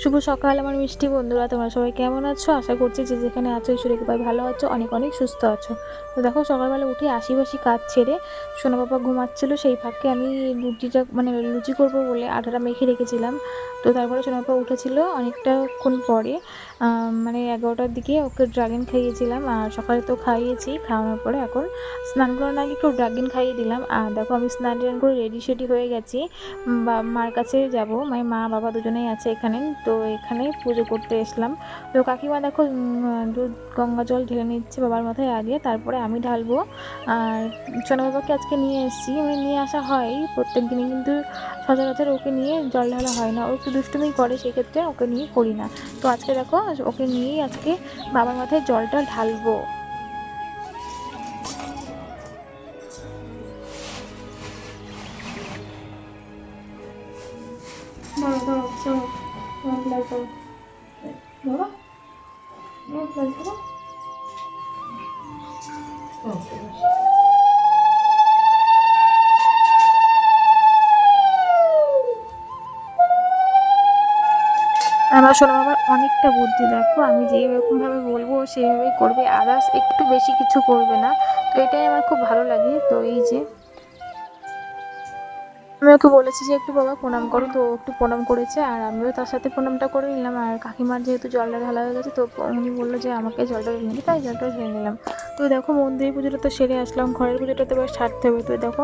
শুভ সকাল আমার মিষ্টি বন্ধুরা, তোমরা সবাই কেমন আছো? আশা করছি যে যেখানে আছো ঈশ্বরের কৃপায় ভালো আছো, অনেক অনেক সুস্থ আছো। তো দেখো সকালবেলা উঠে আশিবাসি কাজ ছেড়ে সোনা বাবা ঘুমাচ্ছিল, সেই ফাঁকে আমি রুটিটা লুচি করবো বলে আটাটা মেখে রেখেছিলাম। তো তারপরে সোনা বাবা উঠেছিল অনেকটাক্ষণ পরে, 11টার দিকে ওকে ড্রাগন খাইয়েছিলাম। আর সকালে তো খাইয়েছি, খাওয়ানোর পরে এখন স্নান করার আগে একটু ড্রাগন খাইয়ে দিলাম। আর দেখো আমি স্নান টান করে রেডি সেডি হয়ে গেছি, মার কাছে যাব। মানে মা বাবা দুজনেই আছে এখানে, তো এখানে পুজো করতে এসলাম। তো কাকিমা দেখো দুধ গঙ্গা জল ঢেলে নিচ্ছে বাবার মাথায় আগে, তারপরে আমি ঢালবো। আর সোনা বাবাকে আজকে নিয়ে এসেছি, নিয়ে আসা হয় প্রত্যেক দিনই, কিন্তু সচরাচর ওকে নিয়ে জল ঢালা হয় না। ও একটু দুষ্টুমি করে, সেক্ষেত্রে ওকে নিয়ে করি না। তো আজকে দেখো ওকে নিয়েই আজকে বাবার মাথায় জলটা ঢালবো। আমার সোনা বাবার অনেকটা বুদ্ধি, দেখো আমি যেরকমভাবে বলবো সেভাবেই করবে, আদার্স একটু বেশি কিছু করবে না। তো এটাই আমার খুব ভালো লাগে। তো এই যে আমি ওকে বলেছি যে একটু বাবা প্রণাম করো, তো ও একটু প্রণাম করেছে, আর আমিও তার সাথে প্রণামটা করে নিলাম। আর কাকিমার যেহেতু জলটা ঢালা হয়ে গেছে, তো উনি বললো যে আমাকে জলটা ঢেলে নিতে, তাই জলটা ঢেলে নিলাম। তো দেখো মন্দিরের পুজোটা তো সেরে আসলাম, ঘরের পুজোটা তো এবার সারতে হবে। তো দেখো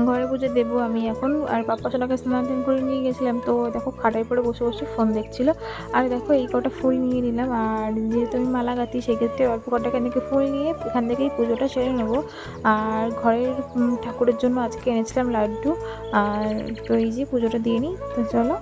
ঘরের পুজো দেবো আমি এখন। আর পাপ্পা সোনাকে স্নান টান করে নিয়ে গেছিলাম, তো দেখো খাটায় পরে বসে বসে ফোন দেখছিল। আর দেখো এই কটা ফুল নিয়ে নিলাম, আর যেহেতু আমি মালা গাঁথি সেক্ষেত্রে অল্প কটা থেকে ফুল নিয়ে এখান থেকেই পুজোটা সেরে নেবো। আর ঘরের ঠাকুরের জন্য আজকে এনেছিলাম লাড্ডু। আর তো এই যে পুজোটা দিয়ে নিই, তো চলো।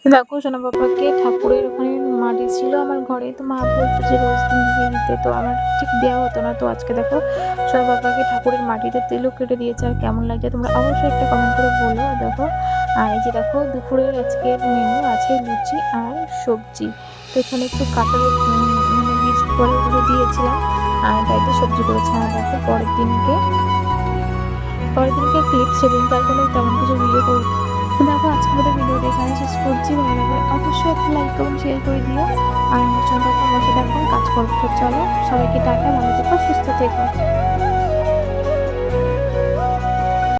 দেখো সোনা বাবাকে ঠাকুরের ওখানে মাটি ছিল আমার ঘরে, তো মা বলতো যে রোজ দিন দিয়ে দিতে, তো আমার ঠিক দেওয়া হতো না। তো আজকে দেখো সোনা বাবাকে ঠাকুরের মাটিতে তিলও কেটে দিয়েছে। আর কেমন লাগছে তোমরা অবশ্যই একটা কমেন্ট করে বলো। দেখো আর এই যে দেখো দুপুরের আজকের মেনু আছে লুচি আর সবজি। তো এখানে একটু কাঁঠালের বীজ করে ওগুলো দিয়েছিলাম, আর তাই তো সবজি করেছে। আর দেখো পরের দিনকে ক্লিপ, সেদিনকে আর কোনো তেমন কিছু ভিডিও করি। তো দেখো আজকে আমাদের ভিডিওটা এখানে শেষ করছি। ভালো লাগলে অবশ্যই একটা লাইক এবং শেয়ার করে দিও। আর আমার সঙ্গে বসে দেখো কাজ করবো। চলো সবাইকে টাটা, ভালো থেকো, সুস্থ থেকো।